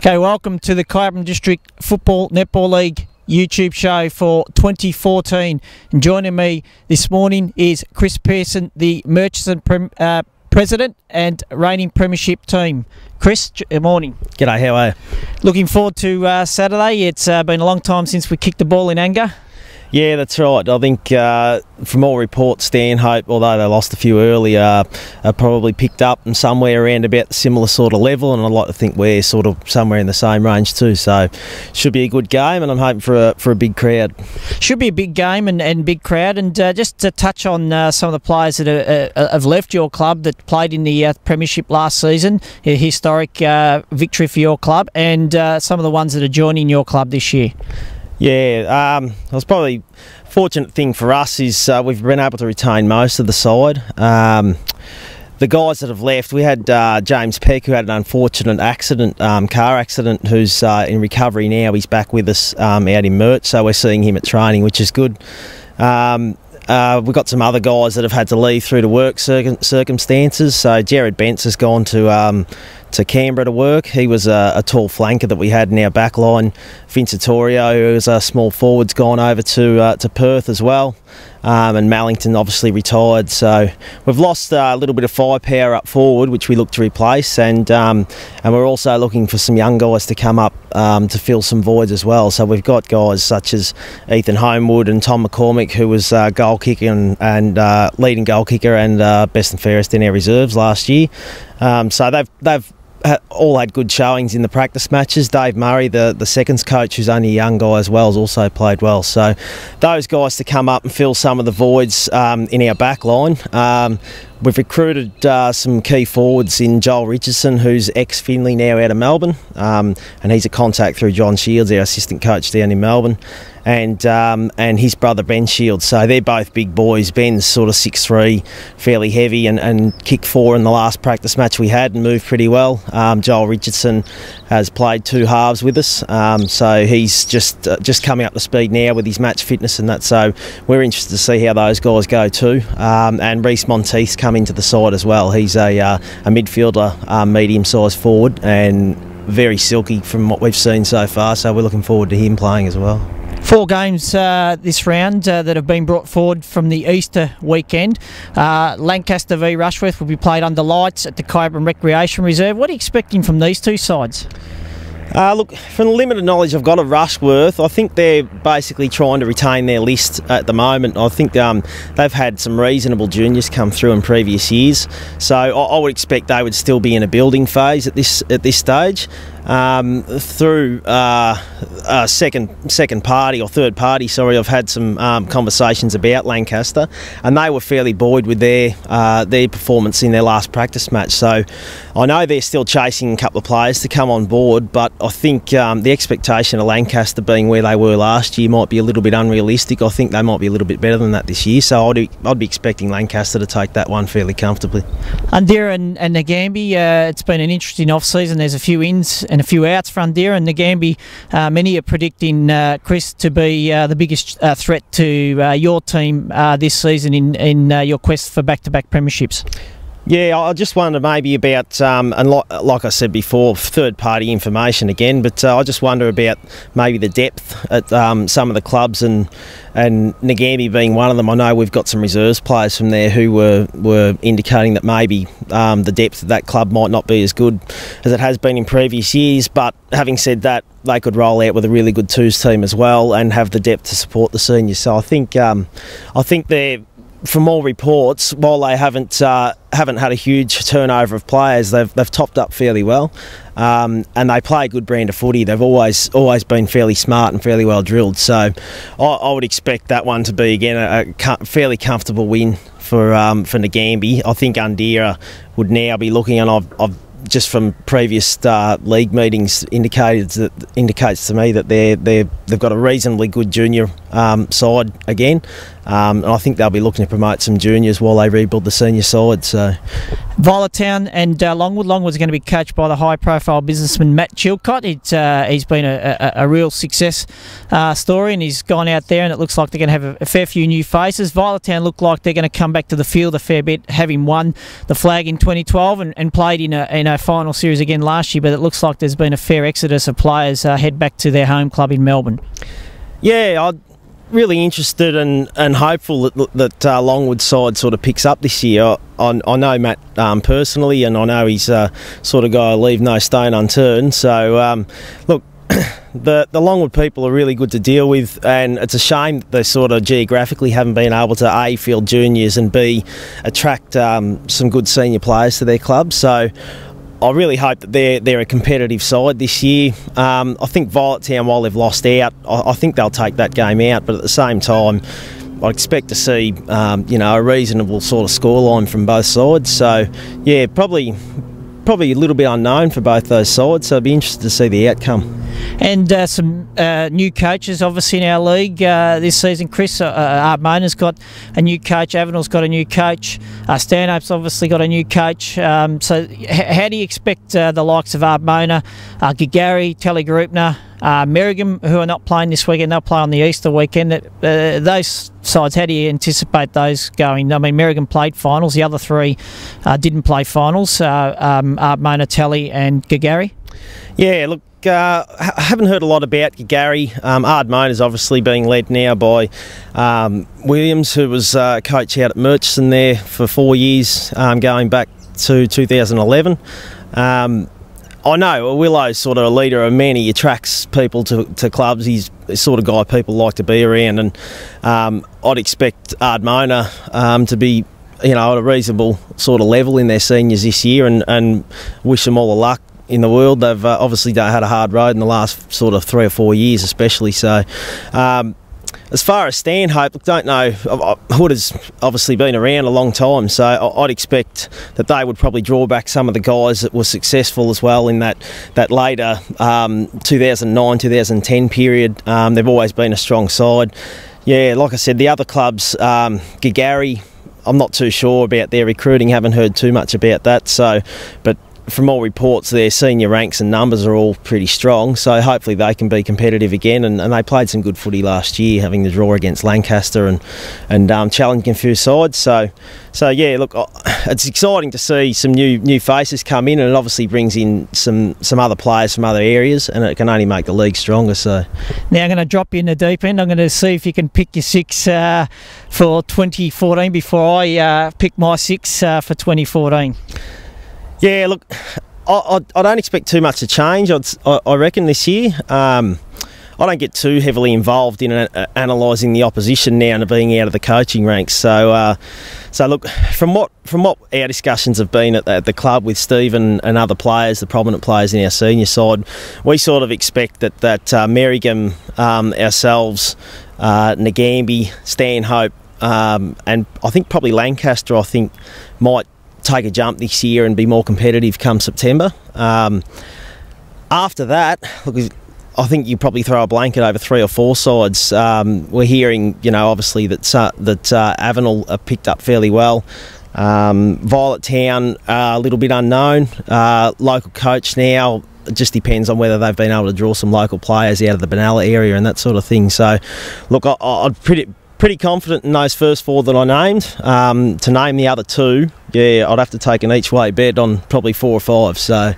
Okay, welcome to the Kyabram District Football Netball League YouTube show for 2014. And joining me this morning is Chris Pearson, the Murchison President and reigning Premiership team. Chris, good morning. G'day, how are you? Looking forward to Saturday. It's been a long time since we kicked the ball in anger. Yeah, that's right. I think from all reports, Stanhope, although they lost a few early, are probably picked up and somewhere around about the similar sort of level, and I'd like to think we're sort of somewhere in the same range too. So should be a good game, and I'm hoping for a big crowd. Should be a big game and big crowd. And just to touch on some of the players that have left your club that played in the Premiership last season, a historic victory for your club, and some of the ones that are joining your club this year. Yeah, it was probably fortunate thing for us is we've been able to retain most of the side. The guys that have left, we had James Peck, who had an unfortunate accident, car accident, who's in recovery now. He's back with us out in Mert, so we're seeing him at training, which is good. We've got some other guys that have had to leave through to work circumstances. So Jared Bentz has gone to Canberra to work. He was a tall flanker that we had in our back line. Vince Vittorio, who was a small forward's gone over to Perth as well. And Mallington obviously retired, so we've lost a little bit of firepower up forward, which we look to replace, and we're also looking for some young guys to come up to fill some voids as well. So we've got guys such as Ethan Homewood and Tom McCormick, who was goal kicker and leading goal kicker and best and fairest in our reserves last year. So they've all had good showings in the practice matches. Dave Murray, the seconds coach, who's only a young guy as well, has also played well. So those guys to come up and fill some of the voids in our back line. We've recruited some key forwards in Joel Richardson, who's ex-Finley, now out of Melbourne, and he's a contact through John Shields, our assistant coach down in Melbourne, and his brother Ben Shields. So they're both big boys. Ben's sort of 6'3", fairly heavy, and kicked 4 in the last practice match we had and moved pretty well. Joel Richardson has played 2 halves with us, so he's just coming up to speed now with his match fitness and that. So we're interested to see how those guys go too. And Reece Monteith's come into the side as well. He's a midfielder, medium-sized forward, and very silky from what we've seen so far. So we're looking forward to him playing as well. 4 games this round that have been brought forward from the Easter weekend. Lancaster v Rushworth will be played under lights at the Kyabram Recreation Reserve. What are you expecting from these two sides? Look, from the limited knowledge I've got of Rushworth, I think they're basically trying to retain their list at the moment. I think they've had some reasonable juniors come through in previous years, so I would expect they would still be in a building phase at this stage. Through second party or third party, sorry, I've had some conversations about Lancaster, and they were fairly buoyed with their performance in their last practice match. So I know they're still chasing a couple of players to come on board, but I think the expectation of Lancaster being where they were last year might be a little bit unrealistic. I think they might be a little bit better than that this year, so I'd be expecting Lancaster to take that one fairly comfortably. Undera and Nagambie, it's been an interesting off-season. There's a few ins and a few outs for Undera and Nagambie. Many are predicting Chris to be the biggest threat to your team this season in your quest for back-to-back premierships. Yeah, I just wonder maybe about, and like I said before, third-party information again, but I just wonder about maybe the depth at some of the clubs, and Nagambie being one of them. I know we've got some reserves players from there who were indicating that maybe the depth of that club might not be as good as it has been in previous years, but having said that, they could roll out with a really good twos team as well and have the depth to support the seniors. So I think they're, from all reports, while they haven't had a huge turnover of players, they've topped up fairly well, and they play a good brand of footy. They've always been fairly smart and fairly well drilled. So I would expect that one to be again a fairly comfortable win for Nagambie. I think Undera would now be looking, and I've just from previous league meetings indicates to me that they've got a reasonably good junior side again. and I think they'll be looking to promote some juniors while they rebuild the senior side. So, Violet Town and Longwood. Longwood's going to be coached by the high-profile businessman Matt Chilcott. He's been a real success story, and he's gone out there, and it looks like they're going to have a fair few new faces. Violet Town look like they're going to come back to the field a fair bit, having won the flag in 2012 and played in a final series again last year, but it looks like there's been a fair exodus of players head back to their home club in Melbourne. Yeah, I'm really interested and hopeful that Longwood's side sort of picks up this year. I know Matt personally, and I know he's sort of guy to leave no stone unturned. So, look, the Longwood people are really good to deal with, and it's a shame that they sort of geographically haven't been able to A, field juniors, and B, attract some good senior players to their club. So I really hope that they're a competitive side this year. I think Violet Town, while they've lost out, I think they'll take that game out, but at the same time, I expect to see a reasonable sort of scoreline from both sides. So yeah, probably a little bit unknown for both those sides, so I'd be interested to see the outcome. And some new coaches, obviously, in our league this season. Chris, Mona's got a new coach. Avenel's got a new coach. Stanhope's obviously got a new coach. So how do you expect the likes of Mona, Gagari, Telegroupner, Merrigan, who are not playing this weekend, they'll play on the Easter weekend. Those sides, how do you anticipate those going? I mean, Merrigan played finals. The other three didn't play finals. Mona, Telly and Gagari. Yeah, look, I haven't heard a lot about Gagari. Ardmona's obviously being led now by Williams, who was coach out at Murchison there for 4 years, going back to 2011. I know Willow's sort of a leader of men. He attracts people to clubs. He's the sort of guy people like to be around, and I'd expect Ardmona to be at a reasonable sort of level in their seniors this year, and wish them all the luck in the world. They've obviously had a hard road in the last sort of 3 or 4 years especially. So as far as Stanhope, don't know, Hood has obviously been around a long time, so I'd expect that they would probably draw back some of the guys that were successful as well in that later 2009-2010 period. They've always been a strong side. Yeah, like I said, the other clubs, Gagari, I'm not too sure about their recruiting, haven't heard too much about that, so but from all reports, their senior ranks and numbers are all pretty strong, so hopefully they can be competitive again. And they played some good footy last year, having the draw against Lancaster and challenging a few sides. So yeah, look, it's exciting to see some new faces come in, and it obviously brings in some other players from other areas, and it can only make the league stronger. So now I'm going to drop you in the deep end. I'm going to see if you can pick your six for 2014 before I pick my six for 2014. Yeah, look, I don't expect too much to change. I reckon this year. I don't get too heavily involved in analysing the opposition now and being out of the coaching ranks. So look, from what our discussions have been at the club with Steve and other players, the prominent players in our senior side, we sort of expect that Merrigan, ourselves, Ngambie, Stanhope, and I think probably Lancaster, might take a jump this year and be more competitive come September. After that, look, I think you probably throw a blanket over 3 or 4 sides. We're hearing, obviously that Avenel are picked up fairly well. Violet Town, a little bit unknown. Local coach now. It just depends on whether they've been able to draw some local players out of the Benalla area and that sort of thing. So, look, I'd pretty confident in those first 4 that I named. To name the other 2, yeah, I'd have to take an each-way bet on probably 4 or 5. So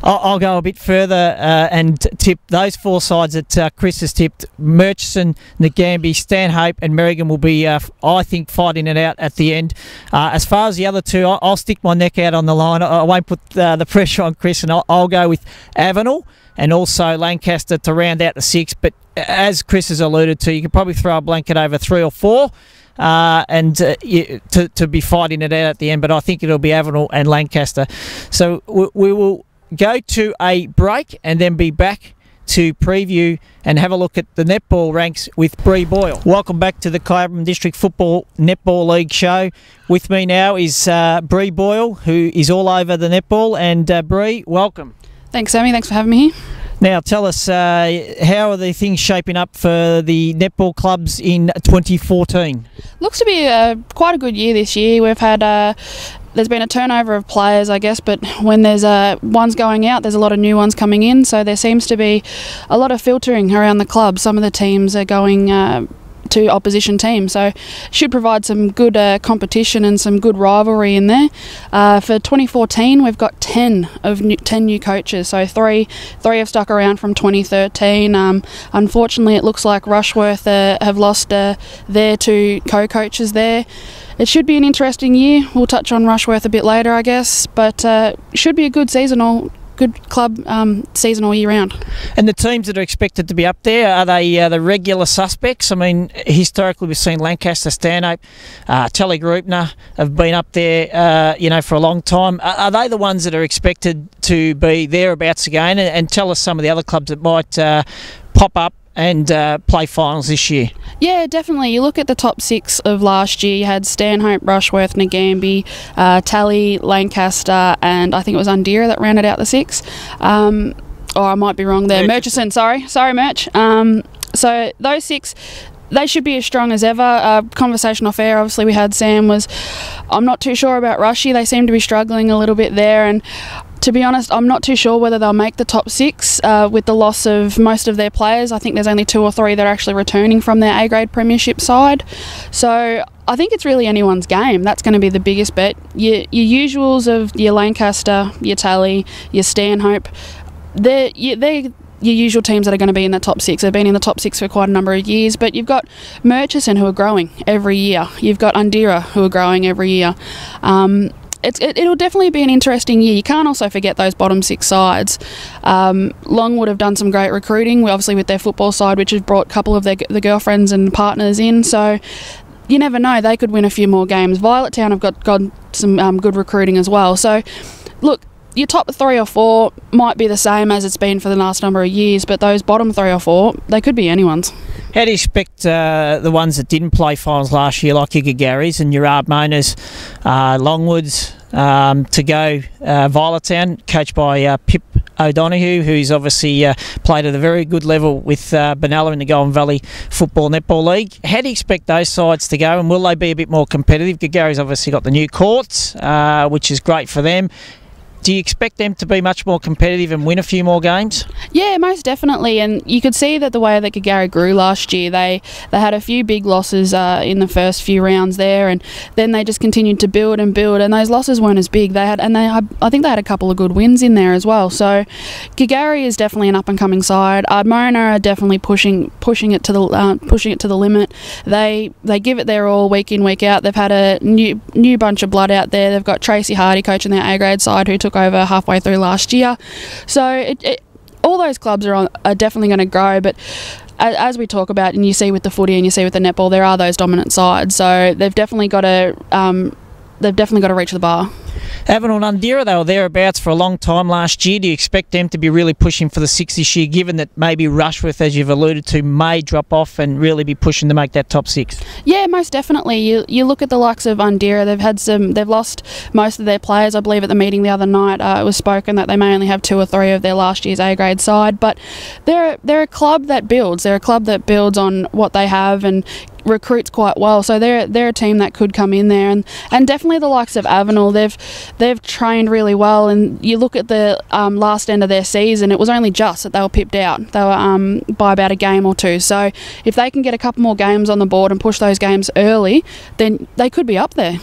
I'll go a bit further and tip those 4 sides that Chris has tipped. Murchison, Ngambie, Stanhope and Merrigan will be, I think, fighting it out at the end. As far as the other 2, I'll stick my neck out on the line. I won't put the pressure on Chris, and I'll go with Avenel and also Lancaster to round out the 6. But as Chris has alluded to, you could probably throw a blanket over 3 or 4 and to be fighting it out at the end. But I think it'll be Avenel and Lancaster. So we will go to a break and then be back to preview and have a look at the netball ranks with Bree Boyle. Welcome back to the Kyabram District Football Netball League show. With me now is Bree Boyle, who is all over the netball. And Bree, welcome. Thanks, Sammy. Thanks for having me here. Now, tell us, how are the things shaping up for the netball clubs in 2014? Looks to be quite a good year this year. We've had there's been a turnover of players, I guess, but when there's ones going out, there's a lot of new ones coming in. So there seems to be a lot of filtering around the club. Some of the teams are going to opposition teams, so should provide some good competition and some good rivalry in there. For 2014, we've got 10 new coaches, so three have stuck around from 2013. Unfortunately, it looks like Rushworth have lost their 2 co-coaches there. It should be an interesting year. We'll touch on Rushworth a bit later, I guess, but should be a good club season all year round. And the teams that are expected to be up there, are they the regular suspects? I mean, historically we've seen Lancaster, Stanhope, Telly-Groupner have been up there, for a long time. Are they the ones that are expected to be thereabouts again? And tell us some of the other clubs that might pop up and play finals this year. Yeah, definitely. You look at the top 6 of last year, you had Stanhope, Rushworth, Nagambie, Tally, Lancaster, and I think it was Undira that rounded out the 6. Or I might be wrong there. Murchison, sorry Murch. So those 6, they should be as strong as ever. Conversation off air, obviously we had Sam, was I'm not too sure about Rushy. They seem to be struggling a little bit there, and to be honest, I'm not too sure whether they'll make the top 6 with the loss of most of their players. I think there's only 2 or 3 that are actually returning from their A-grade premiership side. So I think it's really anyone's game. That's going to be the biggest bet. Your usuals of your Lancaster, your Tally, your Stanhope, they're your usual teams that are going to be in the top 6. They've been in the top 6 for quite a number of years, but you've got Murchison who are growing every year. You've got Undira who are growing every year. It'll definitely be an interesting year. You can't also forget those bottom 6 sides. Longwood have done some great recruiting, obviously with their football side, which has brought a couple of the girlfriends and partners in. So you never know, they could win a few more games. Violettown have got some good recruiting as well. So look, your top 3 or 4 might be the same as it's been for the last number of years, but those bottom 3 or 4, they could be anyone's. How do you expect the ones that didn't play finals last year, like your Gagaris and your Ardmoners, Longwoods, to go? Violettown, coached by Pip O'Donoghue, who's obviously played at a very good level with Benalla in the Golden Valley Football Netball League. How do you expect those sides to go, and will they be a bit more competitive? Gagaris obviously got the new courts, which is great for them. Do you expect them to be much more competitive and win a few more games? Yeah, most definitely. And you could see that the way that Gagari grew last year, they had a few big losses in the first few rounds there, and then they just continued to build, and those losses weren't as big. I think they had a couple of good wins in there as well. So Gagari is definitely an up and coming side. Ardmona are definitely pushing it to the limit. They give it their all week in, week out. They've had a new bunch of blood out there. They've got Tracy Hardy coaching their A-grade side, who took over halfway through last year. So all those clubs are definitely going to grow, but as we talk about, and you see with the footy and you see with the netball, there are those dominant sides. So they've definitely got to reach the bar. Avenel and Undira, they were thereabouts for a long time last year. Do you expect them to be really pushing for the 6 this year, given that maybe Rushworth, as you've alluded to, may drop off and really be pushing to make that top 6? Yeah, most definitely. You look at the likes of Undira, they've lost most of their players. I believe at the meeting the other night it was spoken that they may only have 2 or 3 of their last year's A-grade side, but they're a club that builds. They're a club that builds on what they have and recruits quite well, so they're a team that could come in there, and definitely the likes of Avenel, they've trained really well, and you look at the last end of their season, it was only just that they were pipped out. They were by about a game or 2, so if they can get a couple more games on the board and push those games early, then they could be up there.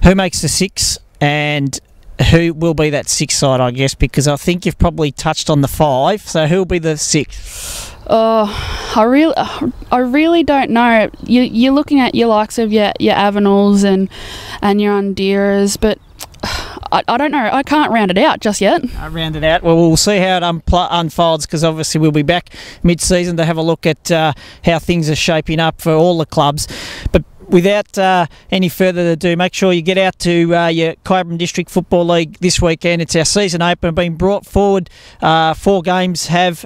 Who makes the 6, and who will be that 6 side, I guess, because I think you've probably touched on the 5, so who will be the 6? I really don't know. You're looking at your likes of your Avenels and your Undiras, but I don't know. I can't round it out just yet. Round it out. Well, we'll see how it unfolds, because obviously we'll be back mid-season to have a look at how things are shaping up for all the clubs. But without any further ado, make sure you get out to your Kyabram District Football League this weekend. It's our season opener, being brought forward. 4 games have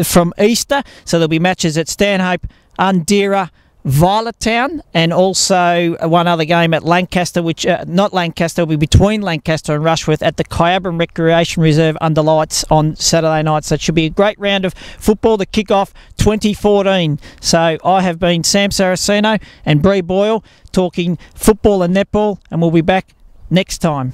from Easter, so there'll be matches at Stanhope, Undira, Violettown, and also one other game at Lancaster, which not Lancaster, will be between Lancaster and Rushworth at the Kyabram Recreation Reserve under lights on Saturday night. So it should be a great round of football to kick off 2014. So I have been Sam Saraceno and Bree Boyle talking football and netball, and we'll be back next time.